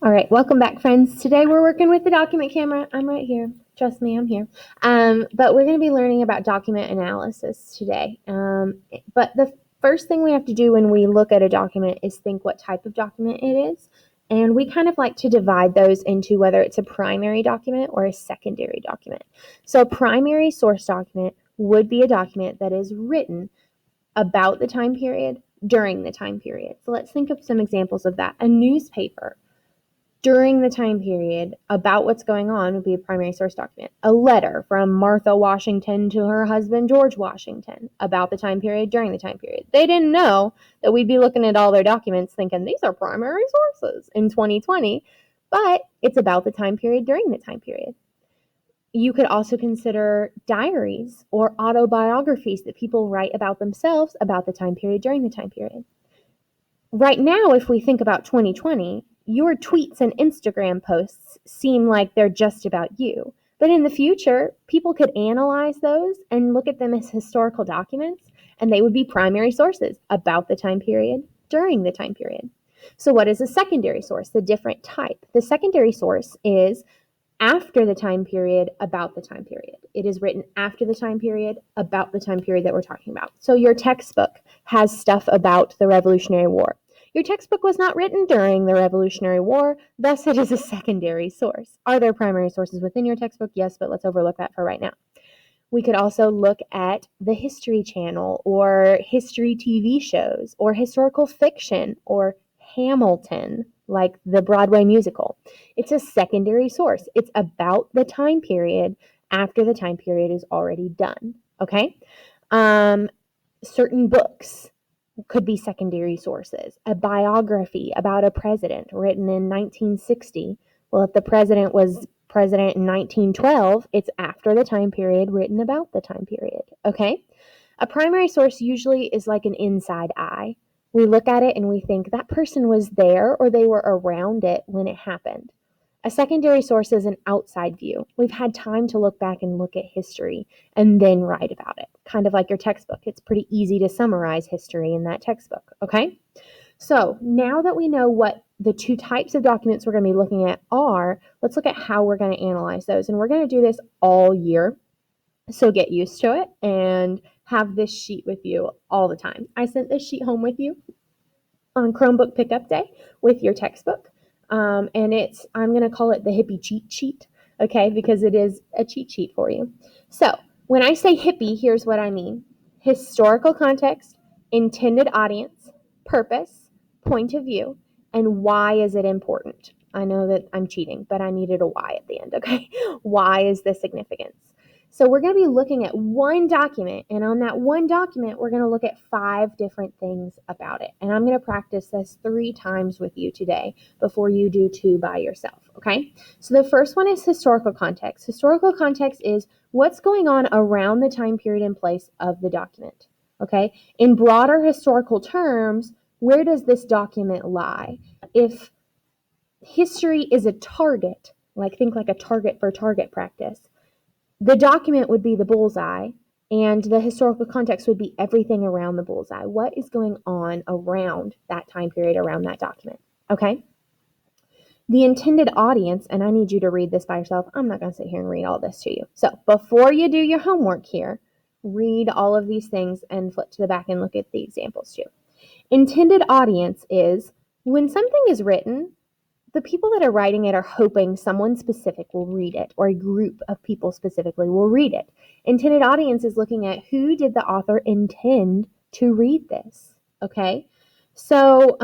All right, welcome back, friends. Today we're working with the document camera. I'm right here. Trust me, I'm here. But we're going to be learning about document analysis today. But the first thing we have to do when we look at a document is think what type of document it is. And we kind of like to divide those into whether it's a primary document or a secondary document. So a primary source document would be a document that is written about the time period during the time period. So let's think of some examples of that. A newspaper during the time period about what's going on would be a primary source document. A letter from Martha Washington to her husband George Washington about the time period during the time period. They didn't know that we'd be looking at all their documents thinking these are primary sources in 2020, but it's about the time period during the time period. You could also consider diaries or autobiographies that people write about themselves about the time period during the time period. Right now, if we think about 2020, your tweets and Instagram posts seem like they're just about you. But in the future, people could analyze those and look at them as historical documents, and they would be primary sources about the time period during the time period. So, what is a secondary source? The different type. The secondary source is after the time period, about the time period. It is written after the time period, about the time period that we're talking about. So your textbook has stuff about the Revolutionary War. Your textbook was not written during the Revolutionary War, thus it is a secondary source. Are there primary sources within your textbook? Yes, but let's overlook that for right now. We could also look at the History Channel or history TV shows or historical fiction or Hamilton, like the Broadway musical. It's a secondary source. It's about the time period after the time period is already done. Okay? Certain books could be secondary sources. A biography about a president written in 1960. Well, if the president was president in 1912, it's after the time period written about the time period. Okay? A primary source usually is like an inside eye. We look at it and we think that person was there or they were around it when it happened. A secondary source is an outside view. We've had time to look back and look at history and then write about it. Kind of like your textbook. It's pretty easy to summarize history in that textbook, okay? So now that we know what the two types of documents we're going to be looking at are, let's look at how we're going to analyze those. And we're going to do this all year. So get used to it and have this sheet with you all the time. I sent this sheet home with you on Chromebook Pickup Day with your textbook. And I'm going to call it the HIPPY cheat sheet, okay, because it is a cheat sheet for you. So when I say HIPPY, here's what I mean. Historical context, intended audience, purpose, point of view, and why is it important? I know that I'm cheating, but I needed a why at the end, okay? Why is this significance? So we're going to be looking at one document, and on that one document, we're going to look at 5 different things about it. And I'm going to practice this 3 times with you today before you do 2 by yourself, okay? So the first one is historical context. Historical context is what's going on around the time period and place of the document, okay? In broader historical terms, where does this document lie? If history is a target, think like a target for target practice, the document would be the bullseye, and the historical context would be everything around the bullseye. What is going on around that time period, around that document? Okay? The intended audience, and I need you to read this by yourself. I'm not going to sit here and read all this to you. So before you do your homework here, read all of these things and flip to the back and look at the examples too. Intended audience is when something is written, the people that are writing it are hoping someone specific will read it, or a group of people specifically will read it. Intended audience is looking at who did the author intend to read this, okay? So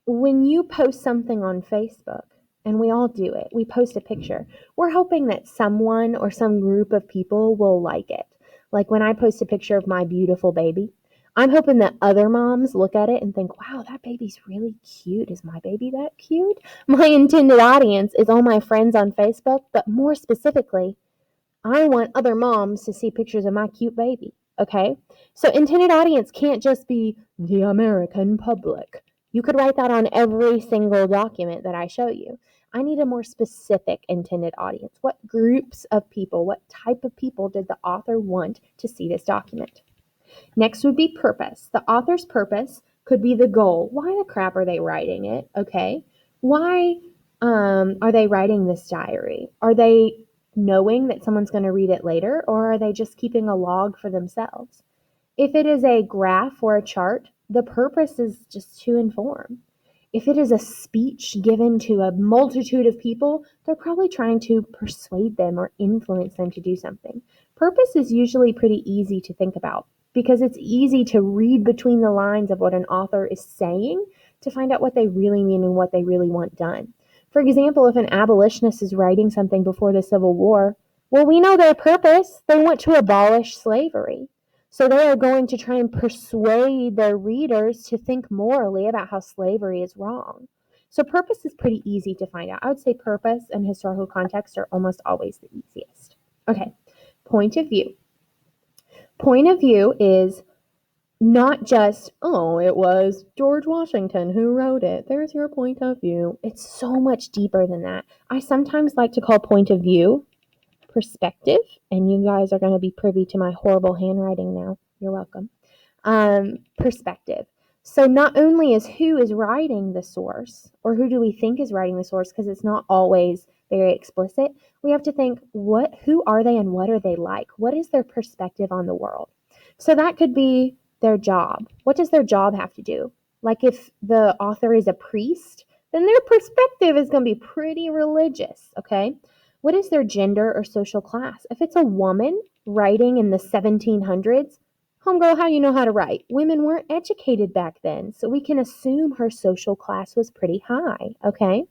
when you post something on Facebook, and we all do it, we post a picture, we're hoping that someone or some group of people will like it. Like when I post a picture of my beautiful baby, I'm hoping that other moms look at it and think, wow, that baby's really cute. Is my baby that cute? My intended audience is all my friends on Facebook, but more specifically, I want other moms to see pictures of my cute baby, okay? So intended audience can't just be the American public. You could write that on every single document that I show you. I need a more specific intended audience. What groups of people, what type of people did the author want to see this document? Next would be purpose. The author's purpose could be the goal. Why the crap are they writing it? Okay. Why are they writing this diary? Are they knowing that someone's going to read it later, or are they just keeping a log for themselves? If it is a graph or a chart, the purpose is just to inform. If it is a speech given to a multitude of people, they're probably trying to persuade them or influence them to do something. Purpose is usually pretty easy to think about because it's easy to read between the lines of what an author is saying to find out what they really mean and what they really want done. For example, if an abolitionist is writing something before the Civil War, well, we know their purpose. They want to abolish slavery. So they are going to try and persuade their readers to think morally about how slavery is wrong. So purpose is pretty easy to find out. I would say purpose and historical context are almost always the easiest. Okay, point of view. Point of view is not just, oh, it was George Washington who wrote it. There's your point of view. It's so much deeper than that. I sometimes like to call point of view perspective, and you guys are going to be privy to my horrible handwriting now. You're welcome. Perspective. So not only is who is writing the source, or who do we think is writing the source, because it's not always very explicit, we have to think, who are they and what are they like? What is their perspective on the world? So that could be their job. What does their job have to do? Like if the author is a priest, then their perspective is going to be pretty religious, okay? What is their gender or social class? If it's a woman writing in the 1700s, homegirl, how you know how to write? Women weren't educated back then, so we can assume her social class was pretty high, okay?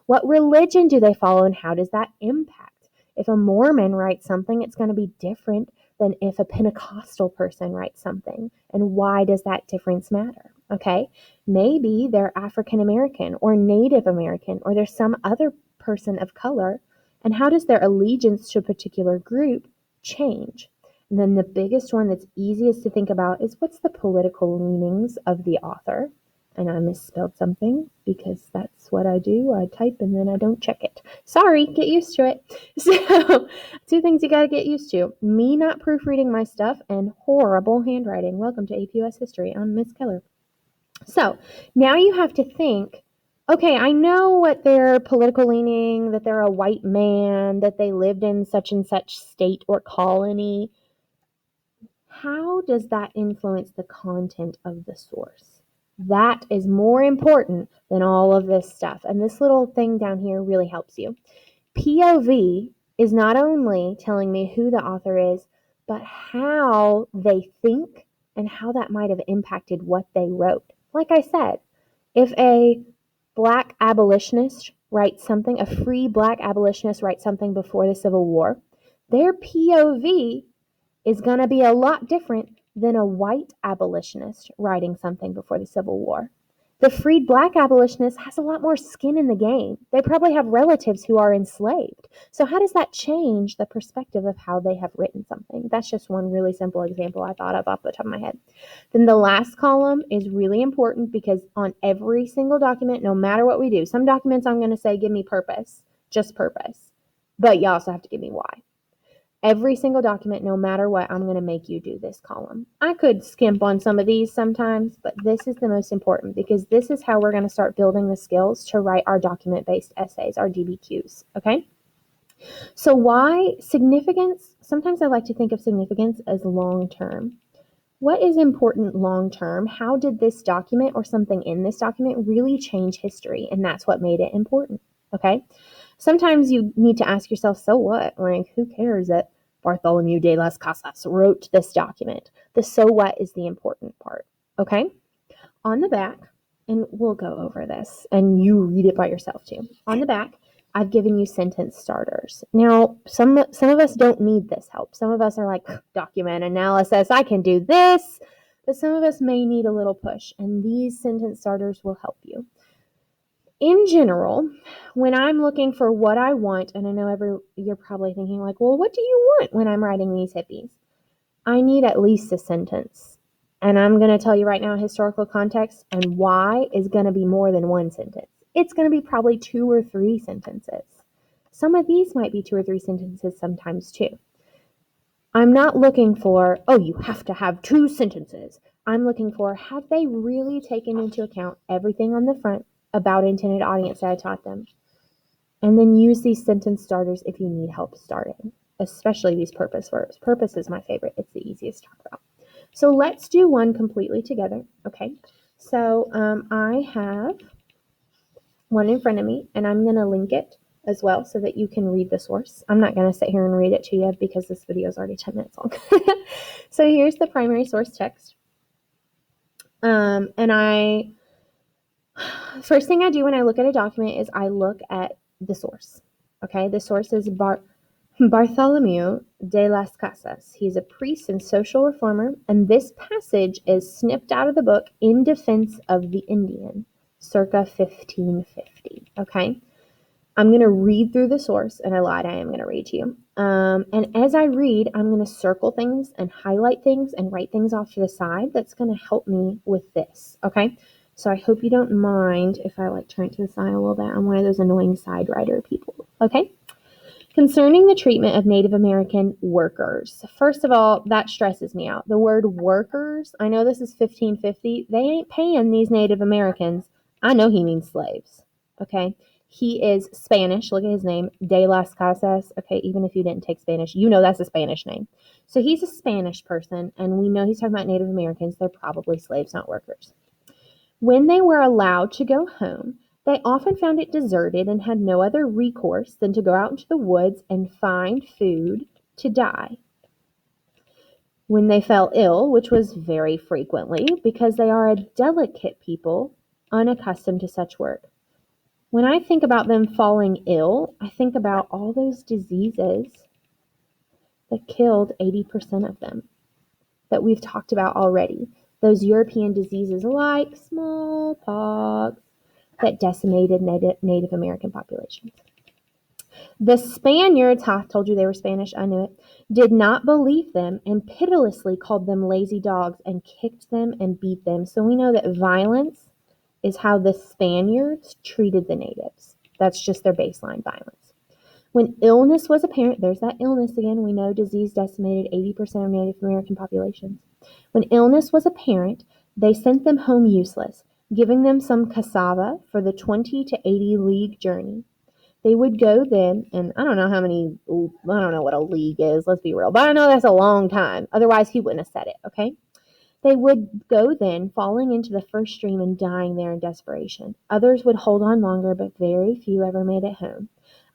What religion do they follow and how does that impact? If a Mormon writes something, it's going to be different than if a Pentecostal person writes something. And why does that difference matter? Okay, maybe they're African American or Native American, or there's some other person of color. And how does their allegiance to a particular group change? And then the biggest one that's easiest to think about is what's the political leanings of the author? And I misspelled something because that's what I do. I type and then I don't check it. Sorry, get used to it. So, two things you got to get used to. Me not proofreading my stuff and horrible handwriting. Welcome to APUS History. I'm Miss Keller. So, now you have to think, okay, I know what their political leaning, that they're a white man, that they lived in such and such state or colony. How does that influence the content of the source? That is more important than all of this stuff. And this little thing down here really helps you. POV is not only telling me who the author is, but how they think and how that might have impacted what they wrote. Like I said, if a black abolitionist writes something, a free black abolitionist writes something before the Civil War, their POV is going to be a lot different than a white abolitionist writing something before the Civil War. The freed black abolitionist has a lot more skin in the game. They probably have relatives who are enslaved. So how does that change the perspective of how they have written something? That's just one really simple example I thought of off the top of my head. Then the last column is really important because on every single document, no matter what we do, some documents I'm going to say, give me purpose, just purpose. But you also have to give me why. Every single document, no matter what, I'm going to make you do this column. I could skimp on some of these sometimes, but this is the most important because this is how we're going to start building the skills to write our document-based essays, our DBQs, okay? So why significance? Sometimes I like to think of significance as long-term. What is important long-term? How did this document or something in this document really change history? And that's what made it important, okay? Sometimes you need to ask yourself, so what? Like, who cares that Bartholomew de las Casas wrote this document? The so what is the important part, okay? On the back, and we'll go over this, and you read it by yourself too. On the back, I've given you sentence starters. Now, some of us don't need this help. Some of us are like, document analysis, I can do this. But some of us may need a little push, and these sentence starters will help you. In general, when I'm looking for what I want, and I know you're probably thinking like, well, what do you want when I'm writing these hippies? I need at least a sentence. And I'm going to tell you right now, historical context and why is going to be more than one sentence. It's going to be probably 2 or 3 sentences. Some of these might be 2 or 3 sentences sometimes too. I'm not looking for, oh, you have to have 2 sentences. I'm looking for, have they really taken into account everything on the front about intended audience that I taught them? And then use these sentence starters if you need help starting, especially these purpose verbs. Purpose is my favorite. It's the easiest to talk about. So let's do one completely together, okay? So I have one in front of me, and I'm going to link it as well so that you can read the source. I'm not going to sit here and read it to you because this video is already 10 minutes long. So here's the primary source text. And first thing I do when I look at a document is I look at the source. Okay, the source is Bartholomew de las Casas. He's a priest and social reformer, and this passage is snipped out of the book In Defense of the Indian, circa 1550. Okay, I'm going to read through the source, and I lied, I am going to read to you. And as I read, I'm going to circle things and highlight things and write things off to the side. That's going to help me with this, okay? So I hope you don't mind if I turn it to the side a little bit. I'm one of those annoying side writer people, okay? Concerning the treatment of Native American workers. First of all, that stresses me out. The word workers, I know this is 1550. They ain't paying these Native Americans. I know he means slaves, okay? He is Spanish. Look at his name, De las Casas. Okay, even if you didn't take Spanish, you know that's a Spanish name. So he's a Spanish person, and we know he's talking about Native Americans. They're probably slaves, not workers. When they were allowed to go home, they often found it deserted and had no other recourse than to go out into the woods and find food to die. When they fell ill, which was very frequently, because they are a delicate people, unaccustomed to such work. When I think about them falling ill, I think about all those diseases that killed 80% of them that we've talked about already. Those European diseases like smallpox that decimated Native American populations. The Spaniards, I told you they were Spanish, I knew it, did not believe them and pitilessly called them lazy dogs and kicked them and beat them. So we know that violence is how the Spaniards treated the natives. That's just their baseline violence. When illness was apparent, there's that illness again. We know disease decimated 80% of Native American populations. When illness was apparent, they sent them home useless, giving them some cassava for the 20 to 80 league journey. They would go then, and I don't know what a league is, let's be real, but I know that's a long time. Otherwise, he wouldn't have said it, okay? They would go then, falling into the first stream and dying there in desperation. Others would hold on longer, but very few ever made it home.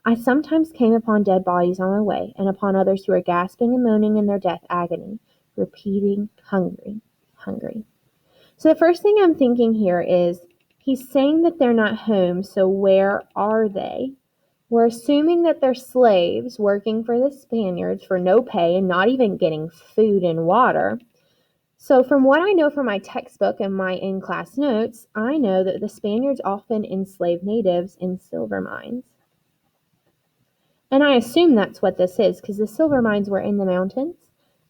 I sometimes came upon dead bodies on my way, and upon others who were gasping and moaning in their death agony, repeating, hungry, hungry. So the first thing I'm thinking here is, he's saying that they're not home, so where are they? We're assuming that they're slaves working for the Spaniards for no pay and not even getting food and water. So from what I know from my textbook and my in-class notes, I know that the Spaniards often enslaved natives in silver mines. And I assume that's what this is, because the silver mines were in the mountains,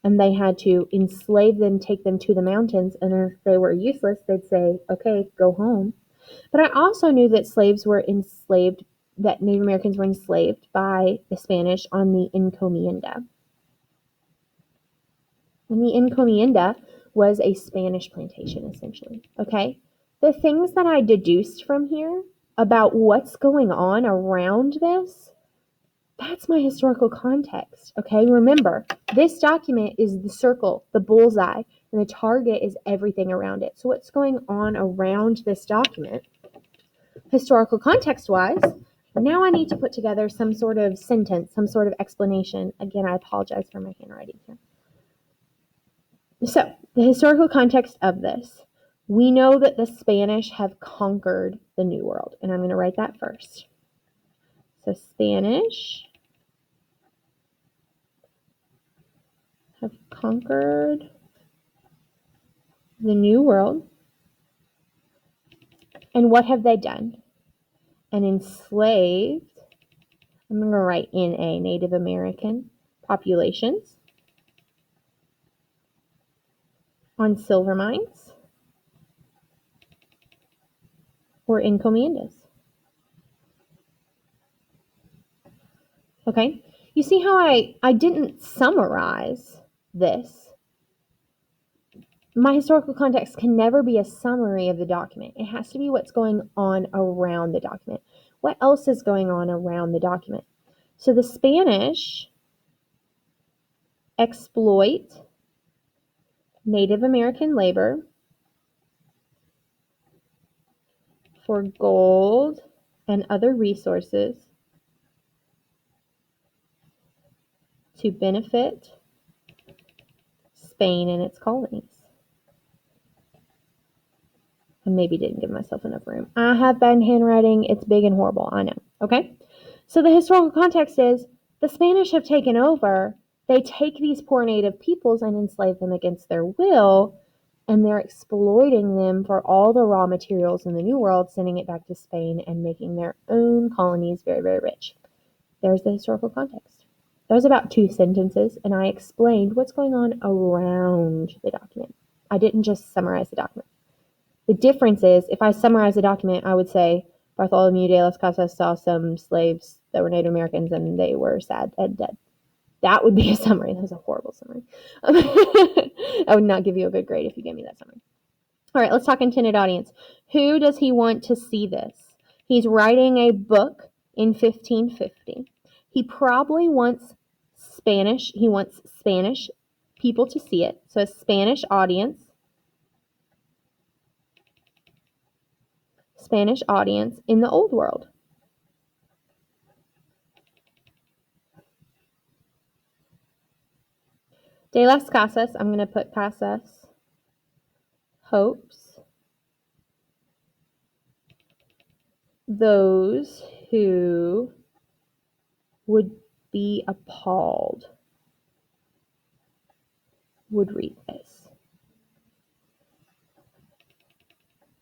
and they had to enslave them, take them to the mountains, and if they were useless, they'd say, okay, go home. But I also knew that that Native Americans were enslaved by the Spanish on the encomienda. And the encomienda was a Spanish plantation, essentially, okay? The things that I deduced from here about what's going on around this, that's my historical context, okay? Remember, this document is the circle, the bullseye, and the target is everything around it. So what's going on around this document, historical context-wise, now I need to put together some sort of sentence, some sort of explanation. Again, I apologize for my handwriting here. So, the historical context of this. We know that the Spanish have conquered the New World, and I'm going to write that first. So, Spanish have conquered the New World. And what have they done? And enslaved, I'm going to write NA, Native American populations on silver mines or encomiendas. Okay? You see how I didn't summarize this. my historical context can never be a summary of the document. It has to be what's going on around the document. What else is going on around the document? So the Spanish exploit Native American labor for gold and other resources to benefit Spain and its colonies. I maybe didn't give myself enough room. I have bad handwriting. It's big and horrible. I know. Okay? So the historical context is the Spanish have taken over. They take these poor native peoples and enslave them against their will, and they're exploiting them for all the raw materials in the New World, sending it back to Spain and making their own colonies very, very rich. There's the historical context. That was about 2 sentences, and I explained what's going on around the document. I didn't just summarize the document. The difference is, if I summarize the document, I would say Bartholomew de las Casas saw some slaves that were Native Americans and they were sad and dead. That would be a summary. That was a horrible summary. I would not give you a good grade if you gave me that summary. All right, let's talk intended audience. Who does he want to see this? He's writing a book in 1550. He probably wants Spanish. He wants Spanish people to see it. So a Spanish audience. Spanish audience in the Old World. De las Casas, I'm going to put Casas, hopes those who would be appalled would read this.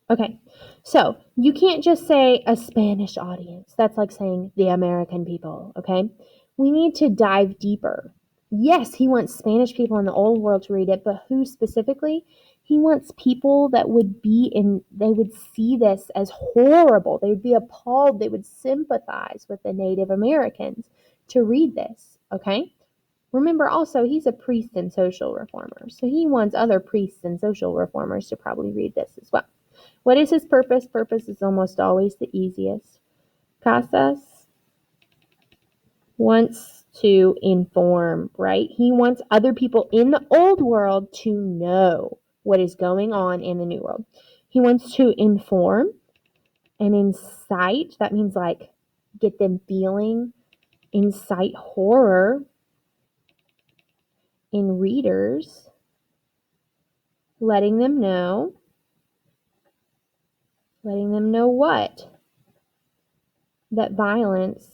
Okay, so you can't just say a Spanish audience. That's like saying the American people, okay? We need to dive deeper. Yes, he wants Spanish people in the Old World to read it, but who specifically? He wants people that would they would see this as horrible. They would be appalled. They would sympathize with the Native Americans to read this, okay? Remember also, he's a priest and social reformer, so he wants other priests and social reformers to probably read this as well. What is his purpose? Purpose is almost always the easiest. Casas wants to inform, right? He wants other people in the Old World to know what is going on in the New World. He wants to inform and incite. That means like get them feeling, incite horror in readers, letting them know what? That violence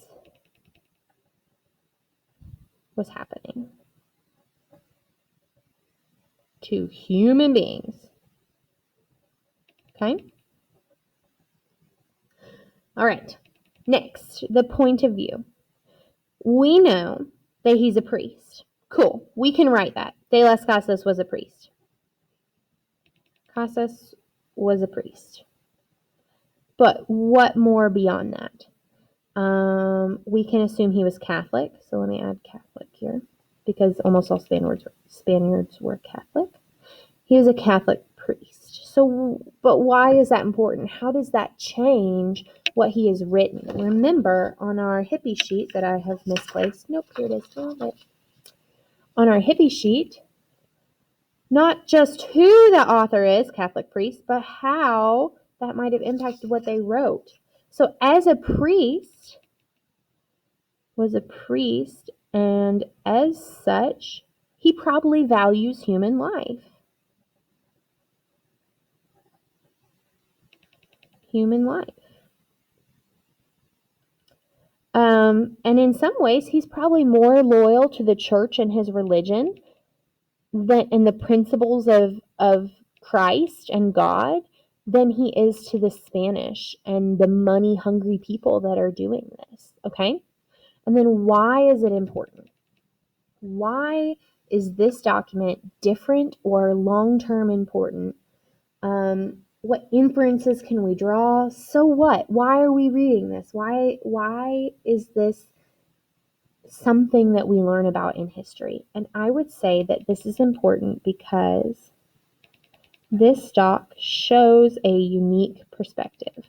was happening to human beings. Okay? All right. Next, the point of view. We know that he's a priest. Cool. We can write that. De las Casas was a priest. Casas was a priest. But what more beyond that? We can assume he was Catholic. So let me add Catholic here, because almost all Spaniards were Catholic. He was a Catholic priest. So, but why is that important? How does that change what he has written? Remember, on our HIPPY sheet that I have misplaced. Nope, here it is. On our HIPPY sheet, not just who the author is, Catholic priest, but how that might have impacted what they wrote. So as a priest, was a priest, and as such, he probably values human life. Human life. And in some ways, he's probably more loyal to the church and his religion and the principles of Christ and God than he is to the Spanish and the money-hungry people that are doing this, okay? And then why is it important? Why is this document different or long-term important? What inferences can we draw? So what? Why are we reading this? Why is this something that we learn about in history? And I would say that this is important because This stock shows a unique perspective.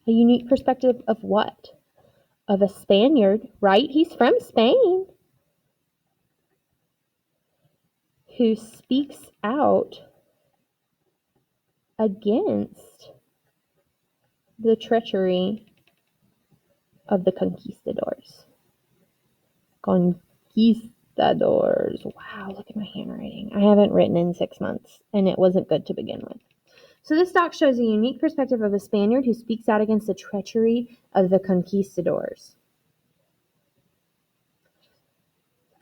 A unique perspective of what? Of a Spaniard, right? He's from Spain, who speaks out against the treachery of the conquistadors. Conquistadors. Wow, look at my handwriting. I haven't written in 6 months, and it wasn't good to begin with. So this doc shows a unique perspective of a Spaniard who speaks out against the treachery of the conquistadors.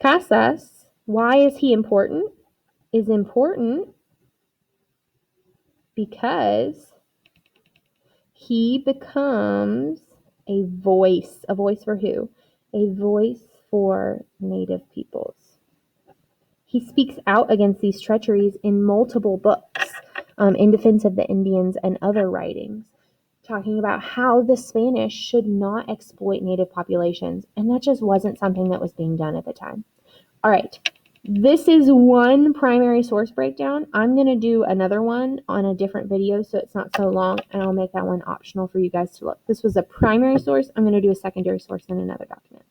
Casas, why is he important? Is important because he becomes a voice. A voice for who? A voice for Native peoples. He speaks out against these treacheries in multiple books, in defense of the Indians and other writings, talking about how the Spanish should not exploit Native populations, and that just wasn't something that was being done at the time. All right, this is one primary source breakdown. I'm going to do another one on a different video so it's not so long, and I'll make that one optional for you guys to look. This was a primary source. I'm going to do a secondary source in another document.